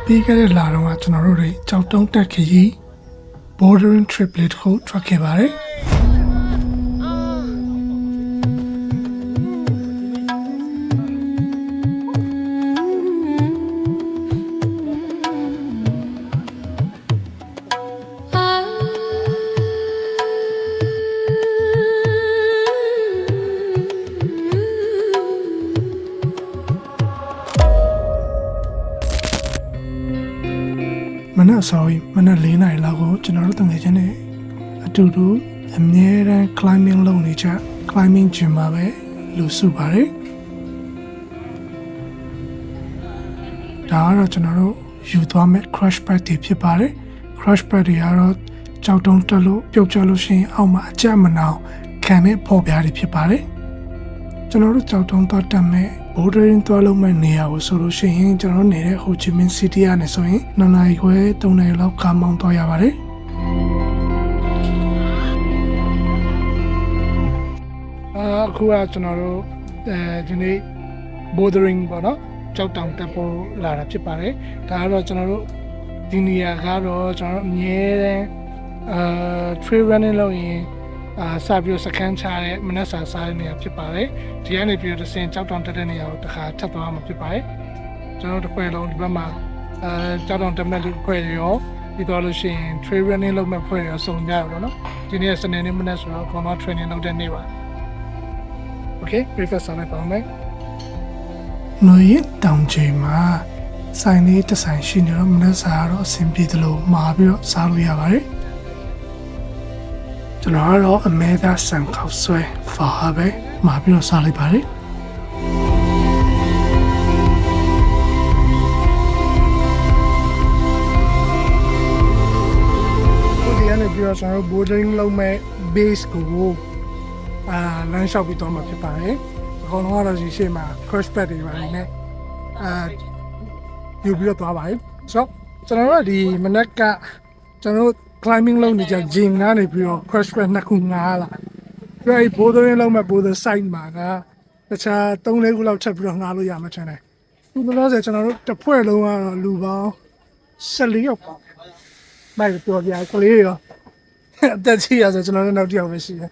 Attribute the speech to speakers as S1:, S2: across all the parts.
S1: ပြီးခဲ့တဲ့လတော့ကျွန်တော်တို့တွေကြောက်တုံးတက်ခရီး bordering trip လေးတစ်ခုထွက်ခဲ့ပါတယ်မနက်အစောကြီးမနက်4 နာရီလောက်ကိုကျွန်တော်တို့တငယ်ချင်းတွေအတူတူအမြဲတမ်း climbing လုပ်နေကြ climbing gym မှာပဲလူစုပါတယ်ဒါကတော့ကျွန်တော်တို့ယူသွားမဲ့ crash pad တွေဖြစ်ပါတယ် crash pad တွေကတော့ကြောက်တုံးတက်လို့ပြုတ်ကျလို့ရှိရင်အောက်မှာအကျမနာခံတဲ့ပေါ်ပြားတွေဖြစ်ပါတယ်ကျွန်တော်တို့ကြောက်တုံးသွားတက်မဲ့ bordering သွားလို့မဲ့နေရာကိုဆိုလို့ရှိရင်ကျွန်တော်နေတဲ့ Ho Chi Minh City ကနေဆိုရင်2 နာရီခွဲ3 နာရီလောက်ကားမောင်းသွားရပါတယ်အခုကကျွန်တော်တို့ဒီနေ့ bordering ပေါ့နော်ကြောက်တောင်တက်ဖို့လာတာဖြစ်ပါတယ်ဒါကတော့ကျွန်တော်တို့ဒီနေရာကတော့ကျွန်တော်တို့အမြဲတမ်းtrail running လုပ်ရင်စပြီးစကန်ချတဲ့မနက်စာစားတဲ့နေရာဖြစ်ပါတယ်ဒီကနေပြီးတော့ဆင်ကြောက်တောင်တက်တဲ့နေရာကိုတစ်ခါထပ်သွားမှာဖြစ်ပါတယ်ကျွန်တော်တို့တစ်ခွဲလုံးဒီဘက်မှာကြောက်တောင်တက်မဲ့လူခွဲရောပြီးတော့လို့ရှိရင် trail running လုပ်မဲ့ခွဲရောစုံကြရပါတော့ဒီနေ့စနေနေ့မနက်ဆိုတော့ combat training လုပ်တဲ့နေ့ပါ Okay breakfast ဆောင်လိုက်ပါမယ်နွေတောင်ချိန်မှာဆိုင်လေးတစ်ဆိုင်ရှိနေတော့မနက်စာတော့အဆင်ပြေတယ်လို့မှာပြီးတော့စားလို့ရပါတယ်ကျွန်တော်ကတော့အမဲသားဆန်ခေါက်ဆွဲဖာပဲမှာပြီးတော့စားလိုက်ပါတယ်ဒီကနေပြီးတော့ကျွန်တော် bordering လုပ်မဲ့ base ကိုလမ်းလျှောက်ပြီးတော့မှာဖြစ်ပါတယ်အကောင်လုံးကတော့ဒီရှေ့မှာ crash pad တွေပါတယ်နဲ့ယူပြီးတော့သွားပါတယ်ဆိုတော့ကျွန်တော်တို့ဒီမနက်ကကျွန်တော်တို့ climbing လုပ်နေကြ gym ကနေပြီးတော့ crash pad 2 ခုငားလာပြီးတော့ bordering လုပ်မဲ့ border side မှာကတခြား3-4 ခုလောက်ချက်ပြီးတော့ငားလို့ရမှာထင်တယ်ဒီလိုဆိုကျွန်တော်တို့တစ်ဖွဲ့လုံးကတော့လူပေါင်း14 ယောက်ပါမိုက်ပြောပြကလေးရောအသက်ကြီးရဆိုကျွန်တော်တို့နောက်တစ်ယောက်ပဲရှိတယ်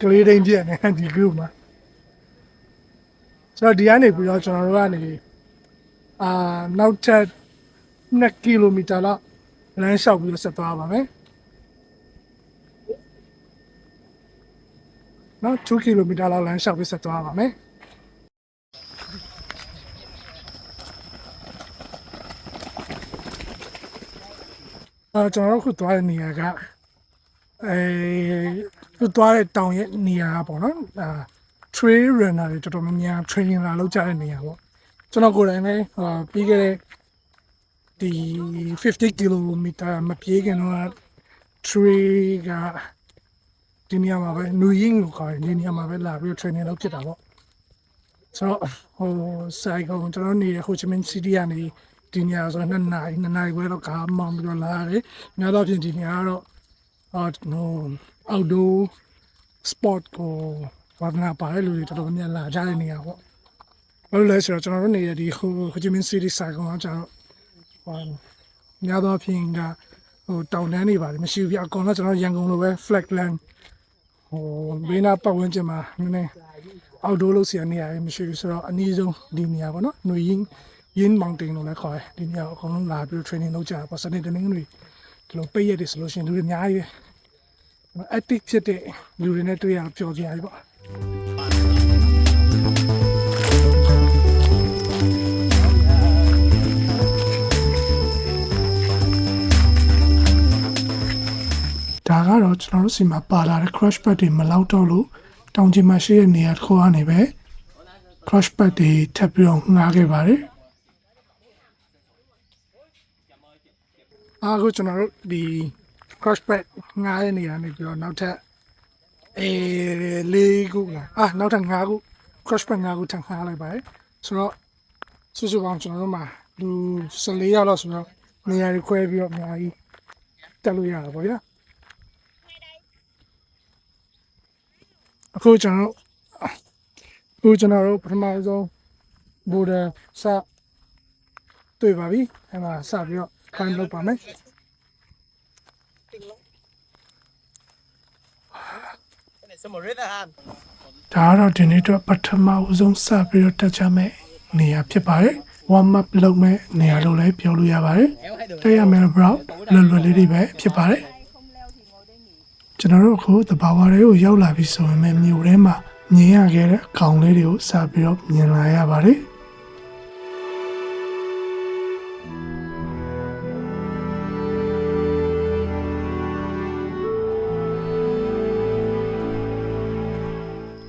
S1: ကလေးတိုင်းပြည့်နေဒီ group မှာဆိုတော့ဒီကနေပြီးတော့ကျွန်တော်တို့ကနေနောက်ထပ်2 ကီလိုမီတာလောက်လမ်းလျှောက်ပြီးဆက်သွားပါမယ်နော်2 ကီလိုမီတာလောက်လမ်းလျှောက်ပြီးဆက်သွားပါမယ်ကျွန်တော်တို့ခုသွားတဲ့နေရာကခုသွားတဲ့တောင်ရဲ့နေရာပေါ့နော်trail runner တွေတော်တော်များများ training လာလုပ်ကြတဲ့နေရာပေါ့ကျွန်တော်ကိုယ်တိုင်လည်းပြီးခဲ့တဲ့ဒီ50 ကီလိုမီတာမပြေးခင်တော့ trail ကဒီနေရာမှာပဲ New Ying ကိုခေါ်တယ်ဒီနေရာမှာပဲလာပြီး training လုပ်ဖြစ်တာပေါ့ဆိုတော့ဆိုင်ကကျွန်တော်နေတဲ့ Ho Chi Minh City ကနေဒီနေရာဆို2 နာရီခွဲတော့ကားမောင်းပြီးတော့လာရတယ်များသောအားဖြင့်ဒီနေရာကတော့outdoor sport ကိုဝါသနာပါတဲ့လူတွေတော်တော်များများလာကြတဲ့နေရာပေါ့ဘာလို့လဲဆိုတော့ကျွန်တော်တို့နေတဲ့ဒီ Ho Chi Minh City ဆိုင်ကောင်ကကျွန်တော်များသောအားဖြင့်ကတောင်တန်းတွေပါတယ်မရှိဘူးပြအကောင်တော့ကျွန်တော်ရန်ကုန်လိုပဲ flatland ဘေးနားပတ်ဝန်းကျင်မှာနည်းနည်း outdoor လို့ဆရာနေရာတွေမရှိဘူးဆိုတော့အနည်းဆုံးဒီနေရာပေါ့နော်နွေYin Mountain လို့လည်းခေါ်တယ်ဒီနေရာအကောင်လုံးလာပြီး training လုပ်ကြတာပေါ့စနေတနင်္ဂနွေဒီလိုပိတ်ရက်တွေဆိုလို့ရှိရင်လူတွေအများကြီးပဲactive ဖြစ်တဲ့လူတွေနဲ့တွေ့ရပျော်ကြရပြီပေါ့ဒါကတော့ကျွန်တော်တို့စီမှာပါလာတဲ့ crash pad တွေမလောက်တော့လို့တောင်ကျမှာရှိတဲ့နေရာတစ်ခုကနေပဲ crash pad တွေထပ်ပြီးတော့ငှားခဲ့ပါတယ်အခုကျွန်တော်တို့ဒီ crash pad ငှားတဲ့နေရာနေပြီးတော့နောက်ထပ်4 ခုနောက်ထပ်5 ခု crash pad 5 ခုထပ်ငှားလိုက်ပါတယ်ဆိုတော့စုစုပေါင်းကျွန်တော်တို့မှာလူ14 ယောက်လောက်ဆိုတော့နေရာတွေခွဲပြီးတော့အများကြီးတက်လို့ရတာပေါ့ဗျာအခုကျွန်တော်တို့ပထမဆုံး border စ တွေ့ပါပြီအဲ့မှာစပြီးတော့ climb လုပ်ပါမယ်ဒါတော့ဒီနေ့တော့ပထမဦးဆုံးစပြီးတော့တက်ကြမယ်နေရာဖြစ်ပါတယ် warm up လုပ်မဲ့နေရာလို့လည်းပြောလို့ရပါတယ်တက်ရမယ် bro လွယ်လွယ်လေးတွေပဲဖြစ်ပါတယ်ကျွန်တော်တို့အခုတဘာဝတွေကိုရောက်လာပြီဆိုရင်မြို့ထဲမှာမြင်ရခဲ့တဲ့ခေါင်းလေးတွေကိုစပြီးတော့မြင်လာရပါတယ်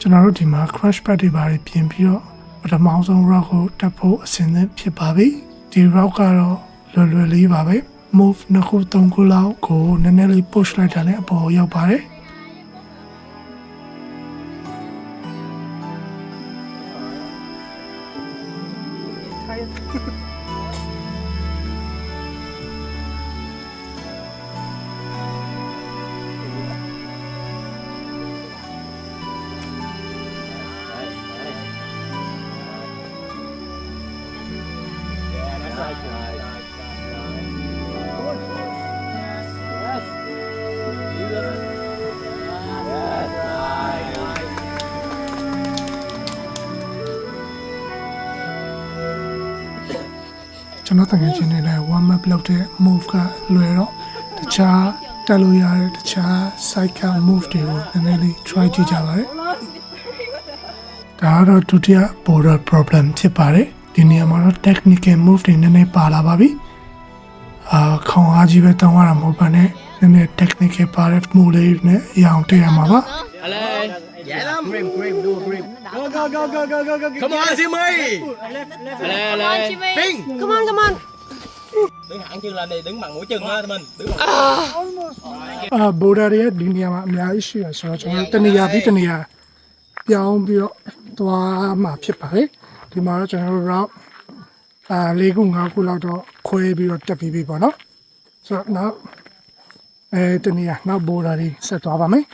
S1: ကျွန်တော်တို့ဒီမှာ crash pad တွေပါပြင်ပြီးတော့ပထမဆုံး rock ကိုတက်ဖို့အဆင်သင့်ဖြစ်ပါပြီဒီ rock ကတော့လွယ်လွယ်လေးပါပဲ move နှစ်ခုသုံးခုလောက်ကိုနည်းနည်းလေး push လိုက်တာနဲ့အပေါ်ရောက်ပါတယ်ကျွန်တော်တကယ်ချင်းနေလဲ warm up လုပ်တဲ့ move ကလွယ်တော့တခြားတက်လို့ရတဲ့တခြား side count move တွေကိုနည်းနည်းလေး try ကြည့်ကြပါမယ်ဒါကတော့ဒုတိယ border problem ဖြစ်ပါတယ်ဒီနေရာမှာတော့ technical move တွေနည်းနည်းပါလာပါပြီခေါင်းအားကြီးပဲတောင်းရတာမဟုတ်ပါနဲ့နည်းနည်း technical ပါတဲ့ move လေးနဲ့ရအောင်တက်ရမှာပါ
S2: Dạ lắm. Grim, do a grim. Go. Come on, Jimmy. Lên. Ping.
S3: Come on.
S2: Đứng hẳn chân lên đi, đứng bằng mũi chân á mình. Đứng bằng.
S1: border ရဲ့ဒီနေရာမှာအများကြီးရှိရဆိုတော့ကျွန်တော်တနေရာပြီးတနေရာပြောင်းပြီးတော့သွားမှာဖြစ်ပါတယ်ဒီမှာတော့ကျွန်တော်တို့ route ၄ခု၅ခုလောက်တော့ခွဲပြီးတော့တက်ပြီးပြီပေါ့နော်ဆိုတော့နောက်တနေရာနောက် border တွေဆက်သွားပါမယ်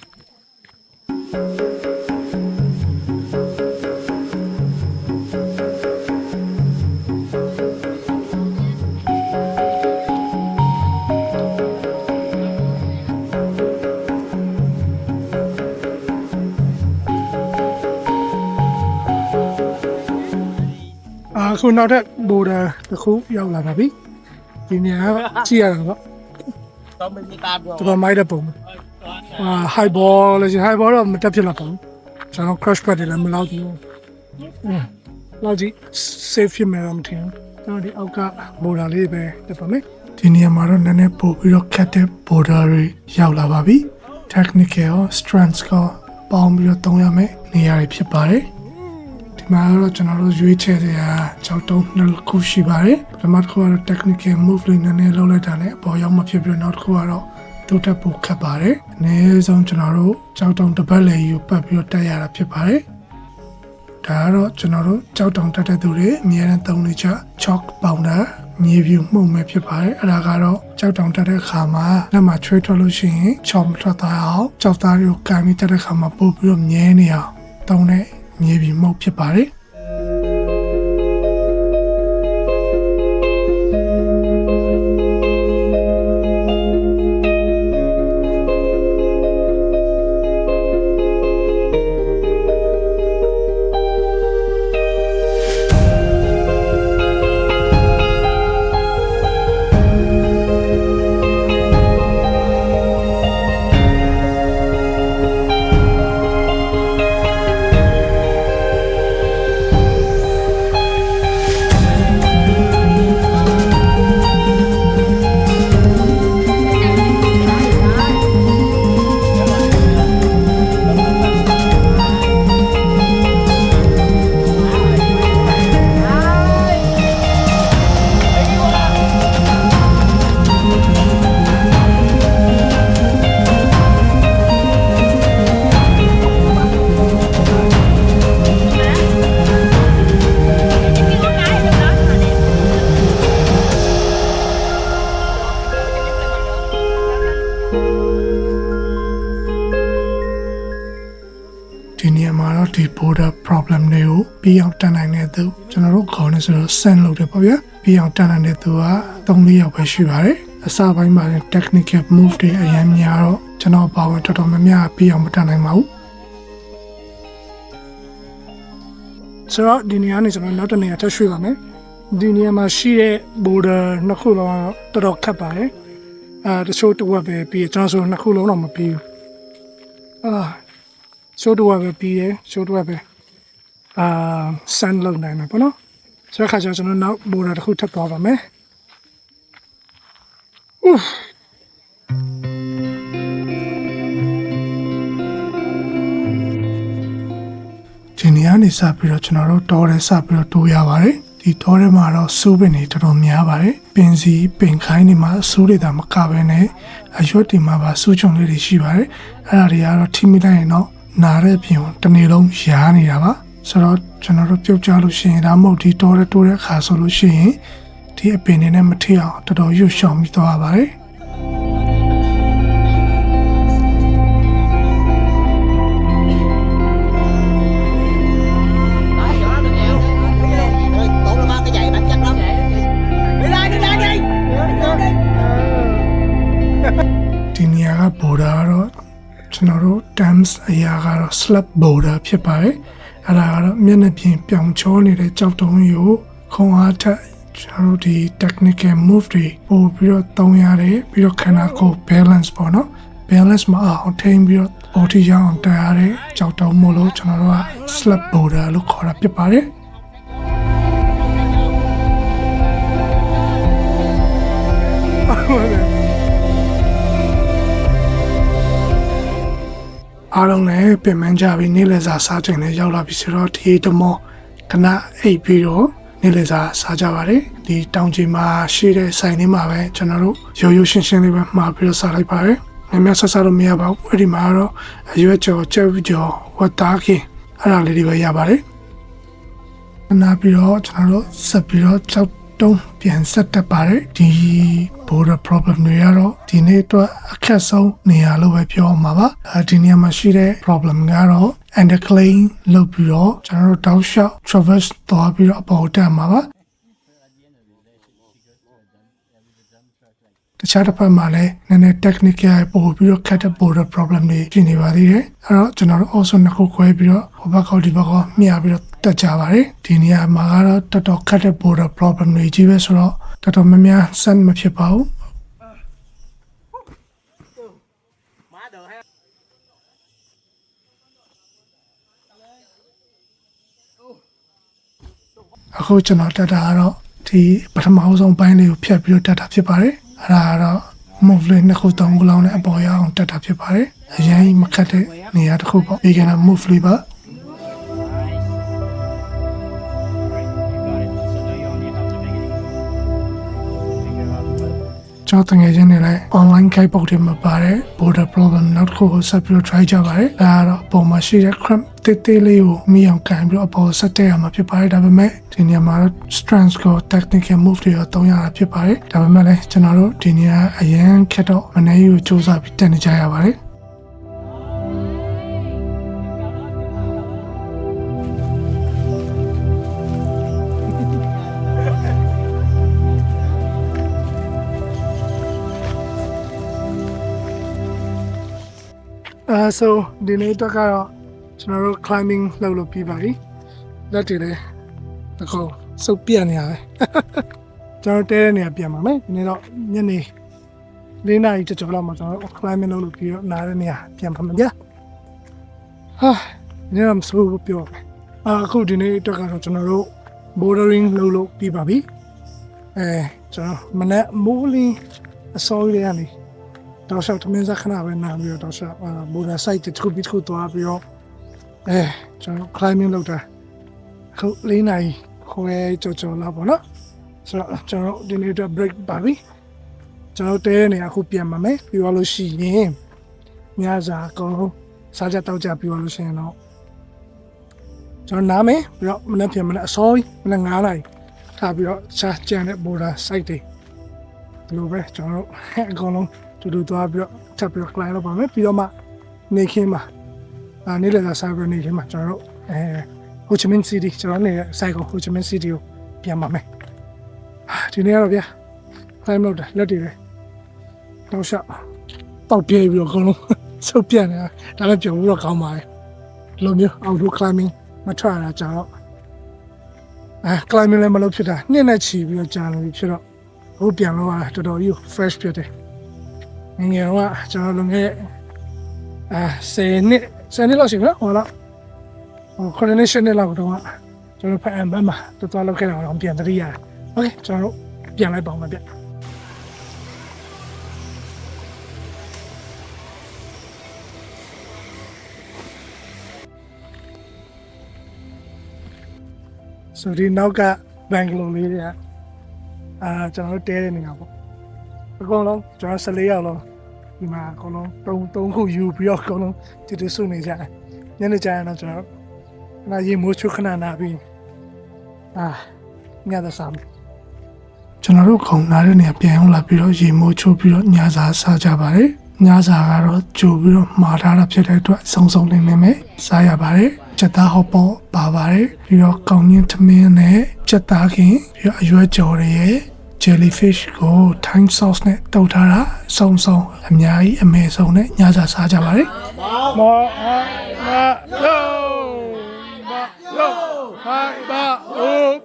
S1: အခုနောက်ထပ် border တစ်ခုရောက်လာပါပြီဒီနေရာကြည့်ရတာပေါ့
S2: Tao mình đi tam rồi.
S1: တော်တော်မိုက်တဲ့ပုံhigh ball လည်း high ball တော့မတက်ဖြစ်လာပါဘူးကျွန်တော် crash pad တွေလည်းမလောက်ဘူးလောက်ကြီး safe ဖြစ်မယ်တော့မထင်ဘူးကျွန်တော်ဒီအောက်က border လေးပဲတက်ပါမယ်ဒီနေရာမှာတော့နည်းနည်းပို့ပြီးတော့ cat တဲ့ border တွေရောက်လာပါပြီ technical strength ကပေါင်းပြီးတော့သုံးရမယ်နေရာတွေဖြစ်ပါတယ်ဒီမှာတော့ကျွန်တော်တို့ရွေးချယ်တဲ့6တုံးနှစ်ခုရှိပါတယ်ပထမတစ်ခုကတော့ technical move လေးနည်းနည်းလုပ်လိုက်တာနဲ့အပေါ်ရောက်မှဖြစ်ပြီးတော့နောက်တစ်ခုကတော့တိုးတက်ဖို့ခက်ပါတယ်အနည်းဆုံးကျွန်တော်တို့6တုံးတစ်ပတ်လေယူပတ်ပြီးတော့တက်ရတာဖြစ်ပါတယ်ဒါကတော့ကျွန်တော်တို့6တုံးတက်တဲ့သူတွေအများနဲ့သုံးနေကြ chalk pounder မြေပြူမှုန့်မဲ့ဖြစ်ပါတယ်အဲ့ဒါကတော့6တုံးတက်တဲ့အခါမှာလက်မှာချွေးထွက်လို့ရှိရင်ချောင်းမထွက်သွားအောင်ကြောက်သားတွေကိုကန်ပြီးတက်တဲ့အခါမှာပို့ပြီးတော့မြဲနေအောင်သုံးတဲ့မြေပြူမှုန့်ဖြစ်ပါတယ် ပြီးအောင်တန်နိုင်တဲ့သူကျွန်တော်တို့ခေါ်နေဆိုတော့ send လုပ်တယ်ပေါ့ဗျာပြီးအောင်တန်နိုင်တဲ့သူက3-4ယောက်ပဲရှိပါတယ်အစပိုင်းမှာ technical move တွေအရင်များတော့ကျွန်တော်ပါဝင်တော်တော်များများပြီးအောင်မတန်နိုင်ပါဘူးဆိုတော့ဒီနေရာနေကျွန်တော်နောက်တစ်နေရာထပ်ရွှေ့ပါမယ်ဒီနေရာမှာရှိတဲ့ border နှစ်ခုလုံးတော်တော်ခက်ပါတယ်တချို့တစ်ဝက်ပဲပြီးကျွန်တော်ဆိုနှစ်ခုလုံးတော့မပြီးဘူးချိုးတစ်ဝက်ပဲပြီးတယ်ချိုးတစ်ဝက်ပဲsend လုပ်နိုင်မှာပေါ့နော်ဆိုတော့ခါကျကျွန်တော်နောက် border တစ်ခုထပ်သွားပါမယ်ဒီနေရာနေစပြီးတော့ကျွန်တော်တို့တောထဲစပြီးတော့တိုးရပါတယ်ဒီတောထဲမှာတော့စူးပင်တွေတော်တော်များပါတယ်ပင်စီပင်ခိုင်းတွေမှာစူးတွေဒါမကပဲနဲ့အရွက်တွေမှာပါစူးချုံလေးတွေရှိပါတယ်အဲ့ဒါတွေကတော့ထိမိလိုက်ရင်တော့နားတဲ့ပြင်တစ်နေ့လုံးရားနေတာပါဆိုတော့ကျွန်တော်တို့ပြုတ်ကြလို့ရှိရင်ဒါမှမဟုတ်ဒီတောထဲတိုးတဲ့အခါဆိုလို့ရှိရင်ဒီအပင်တွေနဲ့မထိအောင်တော်တော်ရွှေ့ရှောင်ပြီးသွားပါတယ်ဒီနေရာက border တော့ကျွန်တော်တို့ dams အရာကတော့ slab border ဖြစ်ပါတယ်အဲ့ဒါကတော့မျက်နှာပြင်ပြောင်ချောနေတဲ့ကြောက်တုံးရိုးခုံအားထက်ကျွန်တော်တို့ဒီ technical move တွေပို့ပြီးတော့သုံးရတယ်ပြီးတော့ခန္ဓာကိုယ် balance ပေါ့နော် balance မအောင်ထိန်းပြီးတော့ body ရအောင်တက်ရတဲ့ကြောက်တုံးမို့လို့ကျွန်တော်တို့က slab border လို့ခေါ်တာဖြစ်ပါတယ်အားလုံးလည်းပြင်ပန်းကြပြီးနေ့လည်စာစားချိန်နဲ့ရောက်လာပြီဆိုတော့ဒီတမောခဏအိပ်ပြီးတော့နေ့လည်စာစားကြပါတယ်ဒီတောင်ကြီးမှာရှိတဲ့ဆိုင်လေးမှာပဲကျွန်တော်တို့ရိုးရိုးရှင်းရှင်းလေးပဲမှာပြီးတော့စားလိုက်ပါတယ်မြတ်ဆဆလို့မရပါဘူးအဲ့ဒီမှာတော့အရွက်ကျော်ကျဲဝကျော်ဝတ်သားခင်အဲ့ဒါလေးတွေပဲရပါတယ်နားပြီးတော့ကျွန်တော်တို့ဆက်ပြီးတော့ကြောက်တုံးပြန်ဆက်တက်ပါတယ်ဒီ border problem တွေကတော့ဒီနေ့အတွက်အခက်ဆုံးနေရာလို့ပဲပြောမှာပါဒီနေရာမှာရှိတဲ့ problem ကတော့ underclaim လုပ်ပြီးတော့ကျွန်တော်တို့တောက်လျှောက် traverse သွားပြီးတော့အပေါ်တက်မှာပါတခြားတစ်ဖက်မှာလည်းနည်းနည်း technical ပို့ပြီးတော့ cut border problem တွေရှိနေပါသေးတယ်အဲ့တော့ကျွန်တော်တို့ also နှစ်ခုခွဲပြီးတော့ဟိုဘက်ကဒီဘက်ကမျှပြီးတော့တက်ကြပါတယ်ဒီနေရာမှာကတော့တော်တော် cut border problem တွေကြီးပဲဆိုတော့တော်တော်များများ send မဖြစ်ပါဘူးအခုကျွန်တော်တက်တာကတော့ဒီပထမဆုံးပိုင်းလေးကိုဖြတ်ပြီးတော့တက်တာဖြစ်ပါတယ်အဲ့ဒါကတော့ move လေးနှစ်ခုသုံးခုလောက်နဲ့အပေါ်ရအောင်တက်တာဖြစ်ပါတယ်အရင်မခတ်တဲ့နေရာတစ်ခုပေါ့ဒီကနေ့ move လေးပါကျွန်တော်တကယ်ချင်းနေလိုက် online ခိုက်ပုတ်တွေမှာပါတယ် border problem နောက်တစ်ခုကိုဆက်ပြီးတော့ try ကြပါတယ်ဒါကတော့ပုံမှာရှိတဲ့ cramp တေးသေးလေးကိုမိအောင်ကန်ပြီးတော့အပေါ်ဆက်တက်ရမှာဖြစ်ပါတယ်ဒါပေမဲ့ဒီနေရာမှာ strength ကို technical move တွေတော့သုံးရတာဖြစ်ပါတယ်ဒါပေမဲ့လည်းကျွန်တော်တို့ဒီနေရာအရင်ခက်တော့မနေယူစူးစမ်းပြီးတက်နေကြရပါတယ်so ဒီနေ့တော့ကတော့ကျွန်တော်တို့ climbing လုပ်လို့ပြီးပါပြီလက်တွေလည်းတကောစုပ်ပြတ်နေရတယ်ကျွန်တော်တဲတဲ့နေရာပြန်ပါမယ်ဒီနေ့တော့ညနေ4 နာရီကျော်လောက်မှာကျွန်တော် climbing လုပ်လို့ပြီးတော့နားတဲ့နေရာပြန်ပါမယ်ဗျာဟာညမစိုးဘူးပြောမယ်အခုဒီနေ့တော့ကတော့ကျွန်တော်တို့ bouldering လုပ်လို့ပြီးပါပြီကျွန်တော်မနေ့မိုးလင်းအစောကြီးရနေတော့ရှောက်သမင်းစားခဏပဲနားပြီးတော့ရှောက်border site တစ်ခုပြီးတစ်ခုသွားပြီးတော့ကျွန်တော် climbing လုပ်တာအခု4 နာရီခွဲကြော်လောက်ပေါ့နော်ဆိုတော့ကျွန်တော်ဒီနေ့တော့ break ပါပြီကျွန်တော်တဲနေအခုပြန်ပါမယ်ပြီးတော့လို့ရှိရင်ညစာအကုန်လုံးစားကြတောက်ကြပြီးတော့လို့ရှိရင်တော့ကျွန်တော်နားမယ်ပြီးတော့မနေ့ပြန်မနေ့အစောကြီးမနေ့9 နာရီထားပြီးတော့စားကြတဲ့ border site တွေဒီလိုပဲကျွန်တော်အကုန်လုံးတူတူသွားပြီးတော့ထပ်ပြီးတော့ climb လုပ်ပါမယ်ပြီးတော့မှနေခင်းမှာနေ့လည်စာစားပြီးနေခင်းမှာကျွန်တော်တို့ ဟိုချီမင်းစီးတီကျွန်တော်နေတဲ့စိုက်ကိုဟိုချီမင်းစီးတီကိုပြန်ပါမယ်ဒီနေ့ကတော့ဗျာခိုင်းလို့လက်တွေပဲတော့ရှောက်တောက်ပြေးပြီးတော့အကုန်လုံးဆုပ်ပြတ်နေတာဒါလည်းပြုံပြီးတော့ကောင်းပါတယ်ဒီလိုမျိုး outdoor climbing မထွက်ရတာကြောင့်climbing လည်းမလုပ်ဖြစ်တာနှစ်နဲ့ချီပြီးတော့ကြာနေပြီဖြစ်တော့ဟိုပြန်လို့ရတာတော်တော်ကြီး fresh ဖြစ်တယ်ငယ်တော့ကျွန်တော်လုံခဲ့10နှစ်လောက်ရှိပြီနော်ဟိုတော့coordination နဲ့လောက်တော့ကျွန်တော်ဖန်ဘက်မှာတော်လောက်ခဲ့တာတော့ပြန်တရိရတယ်โอเคကျွန်တော်တို့ပြန်လိုက်ပါဦးမပြဆိုဒီနောက်ကဘန်ဂလိုလေးတွေကကျွန်တော်တို့တဲတဲ့နေရာပေါ့အကုန်လုံးကျွန်တော်14ယောက်လုံးဒီမှာအကုန်လုံး3ခုယူပြီးတော့အကုန်လုံးတူစုနေကြတယ်ညနေကျရင်တော့ကျွန်တော်နာရီမိုးချုခဏနာပြီးညသာစားကျွန်တော်တို့ခုံနာတဲ့နေရာပြန်အောင်လာပြီးတော့ရေမိုးချိုးပြီးတော့ညစာစားကြပါတယ်ညစာကတော့ကြိုပြီးတော့မှာထားတာဖြစ်တဲ့အတွက်စုံစုံလင်းလင်းပဲစားရပါတယ်ချက်သားဟောပေါ့ပါပါတယ်ပြီးတော့ကောင်းချင်းသမင်းနဲ့ချက်သားခင်ပြီးတော့အရွက်ကြော်တွေရဲ့ jellyfish ကို Thai sauce နဲ့တုပ်ထားတာစုံအများကြီးအမေဆုံးနဲ့ညစာစားကြပါတယ်မောHi, ba, oh.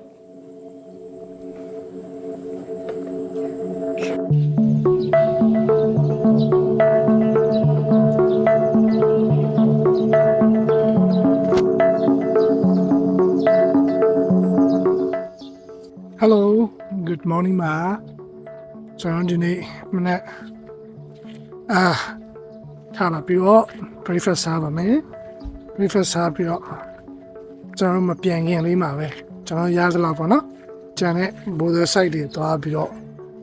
S1: Hello, good morning, ma. John, today, minute. Tell up your breakfast, have a minute. Breakfast, have your. ကျွန်တော်မပြန်ခင်လေးမှာပဲကျွန်တော်ရသလောက်ပေါ့နော်ကျန်တဲ့ဘိုးသဆိုင်တွေသွားပြီးတော့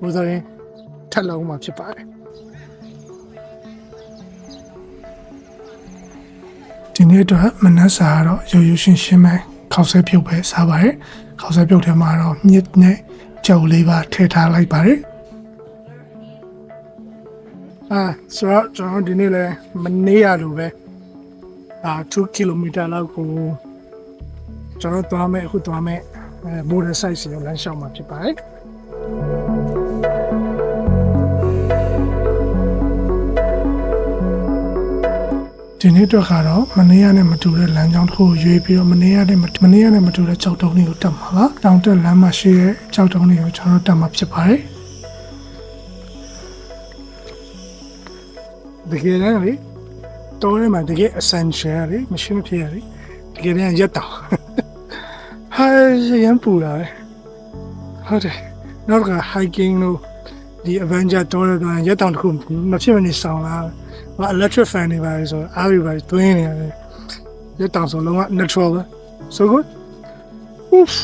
S1: ဘိုးသရင်ထက်လုံးမှာဖြစ်ပါတယ်ဒီနေ့တော့မနက်စာတော့ရိုးရိုးရှင်းရှင်းပဲခောက်ဆွဲပြုတ်ပဲစားပါတယ်ခောက်ဆွဲပြုတ်ထဲမှာတော့မြစ်နဲ့ကြော်လေးပါထည့်ထားလိုက်ပါတယ်ဆိုတော့ကျွန်တော်ဒီနေ့လဲမနေရလို့ပဲ2 kilometer လောက်ကိုကျွန်တော်သွားမယ်အခုသွားမယ်border site စီကိုလမ်းလျှောက်မှာဖြစ်ပါတယ်ဒီနေ့တော့ကတော့မနေ့ကနဲ့မတူတဲ့လမ်းကြောင်းတစ်ခုကိုရွေးပြီးတော့မနေ့ကနဲ့မတူတဲ့ကြောက်တုံးလေးကိုတက်မှာပါတောင်တက်လမ်းမှာရှိတဲ့ကြောက်တုံးလေးကိုကျွန်တော်တက်မှာဖြစ်ပါတယ်တကယ်တမ်းလေတောထဲမှာတကယ် essential လေမရှိမဖြစ်ရလေတကယ်တမ်းရက်တောင်ရမ်းပူလာပဲဟုတ်တယ်နောက်က hiking လို့ဒီ Avenger တောထဲမှာရက်တောင်တစ်ခုမဖြစ်မနေဆောင်လာelectric fan တွေပါဆိုအားတွေပါတွင်းနေရတယ်ရက်တောင်ဆိုလုံးဝ natural ပဲ so good oof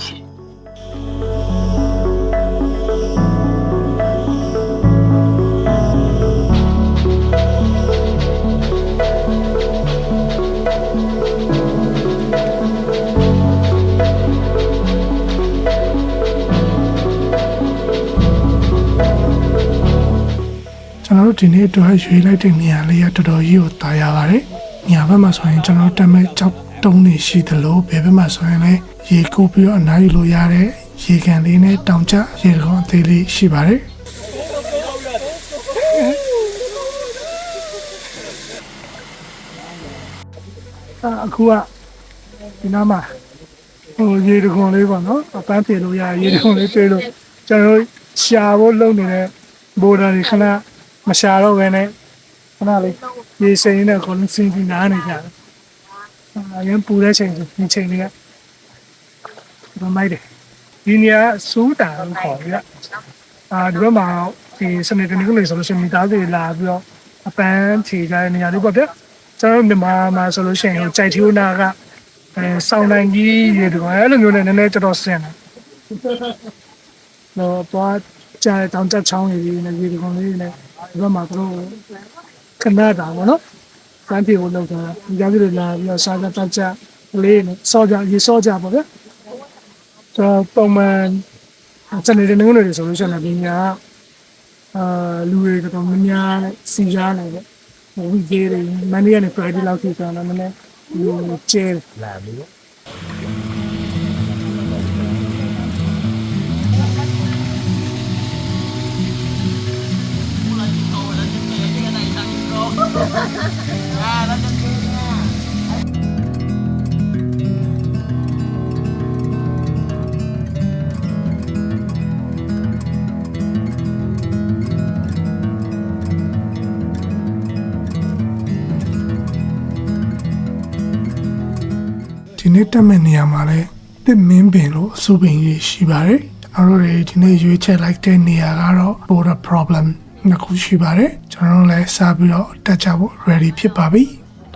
S1: ကျွန်တော်တို့ဒီနေ့အတွက်ရွေးလိုက်တဲ့နေရာလေးကတော်တော်ကြီးကိုတာယာပါတယ်။နေရာဘက်မှာဆိုရင်ကျွန်တော်တက်မဲ့ကြောက်တုံးနေရှိသလိုဘယ်ဘက်မှာဆိုရင်လည်းရေကူးပြီးတော့အနားယူလို့ရတဲ့ရေကန်လေးနဲ့တောင်ကျရေကောင်အသေးလေးရှိပါတယ်။အခုကဒီနားမှာရေတခွန်လေးပေါ့နော်။အပန်းပြေလို့ရရေတခွန်လေးတွေ့လို့ကျွန်တော်တို့ရှာဖို့လုပ်နေတဲ့ဘော်ဒါတွေခဏမရှာတော့ဘဲနဲ့ခဏလေးရေစိမ်းနဲ့ခေါင်းစင်းပြီးနားနေကြတယ်။ရန်ပူတဲ့ချိန်ဆိုဒီချိန်လေးကဘာမိုက်တယ်ဒီနေရာစိုးတာလို့ခေါ်ပြဒီဘက်မှာဒီစနေတနင်္ဂနွေဆိုလို့ရှိရင်မိသားစုလာပြီးတော့အပန်းခြေကြတဲ့နေရာလေးပေါ့ဗျကျွန်တော်မြန်မာမှာဆိုလို့ရှိရင်ကြိုက်ထီဦးနာကစောင်းတိုင်းကြီးရေတူအဲ့လိုမျိုးနဲ့နည်းနည်းတော်တော်ဆင်းတယ်တော့သွားကြတဲ့တောင်တက်ချောင်းကြီးနဲ့ရေတူကောင်လေးနဲ့ဒီဘက်မှာတို့ခဏတာပေါ့နော်စမ်းပြေကိုလောက်တာဒီကြားကြီးလာပြီးတော့စားကြတက်ကြလေးနဲ့စောကြရေစောကြပေါ့ဗျပုံမှန်စနေတနင်္ဂနွေဆိုလို့ရှိရင်ဒီညလူတွေကတော့မများနဲ့စီရားနေတယ်ဝီဂျေတွေမန်ဒီကနေ Friday လောက်ထိဆိုတော့လည်းနည်းနည်းကျဲလာပြီ ဒီနေ့တက်မဲ့နေရာမှာလဲတစ်မင်းပင်လို့အဆိုပင်ကြီးရှိပါတယ်ကျွန်တော်တို့ဒီနေ့ရွေးချယ်လိုက်တဲ့နေရာကတော့ border problem နှစ်ခုရှိပါတယ်ကျွန်တော်တို့လည်းစပြီးတော့တက်ကြဖို့ ready ဖြစ်ပါပြီ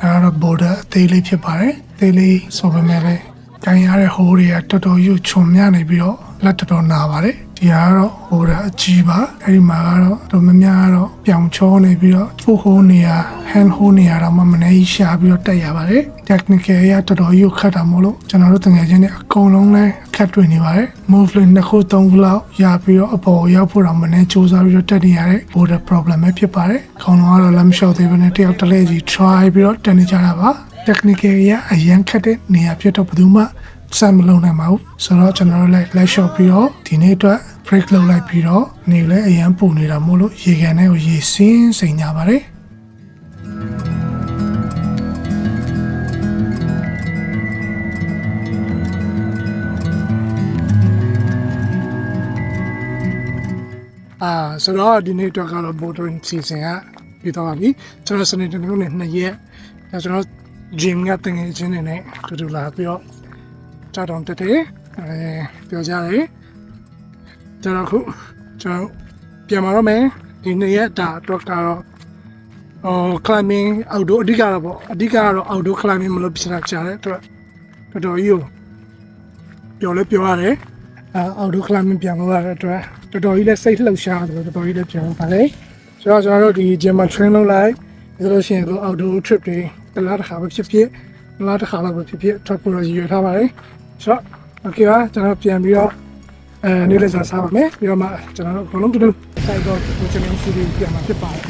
S1: ဒါကတော့ border အသေးလေးဖြစ်ပါတယ်အသေးလေးဆိုပေမဲ့လည်းကိုင်းရတဲ့ဟိုးတွေကတော်တော်ရွချွန်မြနေပြီးတော့လက်တော်တော်နာပါတယ်ဒီကတော့ border အကြီးပါအဲဒီမှာကတော့တော်များများကတော့ပြောင်ချောနေပြီးတော့ foot hole နေရာ hand hole နေရာတော့မနေရှာပြီးတော့တက်ရပါတယ် technical ရတော်တော်ရွခတ်တာမို့လို့ကျွန်တော်တို့တကယ်ချင်းနဲ့အကုန်လုံးလဲအခက်တွေ့နေပါတယ် move လေးနှစ်ခုသုံးခုလောက်ရပြီးတော့အပေါ်ရောက်ဖို့တော့မနေစူးစမ်းပြီးတော့တက်နေရတဲ့ border problem ပဲဖြစ်ပါတယ်အကုန်လုံးကတော့ lam shot သေးပဲနဲ့တယောက်တစ်လဲစီ try ပြီးတော့တက်နေကြတာပါ technical ရအရင်ခက်တဲ့နေရာဖြစ်တော့ဘယ်သူမှစမ်းမလုံးနိုင်ပါဘူးဆိုတော့ကျွန်တော်တို့လည်း light shot ပြီးတော့ဒီနေ့အတွက် break လုပ်လိုက်ပြီးတော့နေလဲအရင်ပုံနေတာမို့လို့ရေကန်ထဲကိုရေစင်းစိန်ကြပါတယ်ဆိုတော့ဒီနေ့တော့ကတော့ bouldering season ကပြီးတော့ပြီကျွန်တော်စနေတနင်္ဂနွေနေ့ရက်ကျွန်တော် gym ကတင်ငယ်ချင်းတွေနဲ့တူလာပြီးတော့ကြောက်တောင်တက်တယ်ပြောကြတယ်ကျွန်တော်ခုကျွန်တော်ပြန်มาတော့မယ်ဒီနေ့ရက်ဒါတော့ကတော့climbing outdoor အဓိကတော့ပေါ့အဓိကတော့ outdoor climbing မလို့ပြချင်တဲ့အတွက်တော်တော်ကြီးကိုပြောလဲပြောရတယ်outdoor climbing ပြန်လို့ရတဲ့အတွက်တော်တော်ကြီးလည်းစိတ်လှုပ်ရှားတယ်တော်တော်ကြီးလည်းပြောပါလေဆိုတော့ကျွန်တော်တို့ဒီ gym မှာ train လုပ်လိုက်ဆိုလို့ရှိရင် outdoor trip တွေတစ်လားတစ်ခါပဲဖြစ်ဖြစ်တစ်လားတစ်ခါလောက်ပဲဖြစ်ဖြစ်ထွက်ဖို့ရည်ရွယ်ထားပါတယ်ဆိုတော့ okay ပါကျွန်တော်ပြန်ပြီးတော့နေ့လည်စာစားပါမယ်ပြီးတော့မှကျွန်တော်တို့အကုန်လုံးတူတူစိုက်တော့ကျွန်တော်စီးပြီးပြန်มาဖြစ်ပါတယ်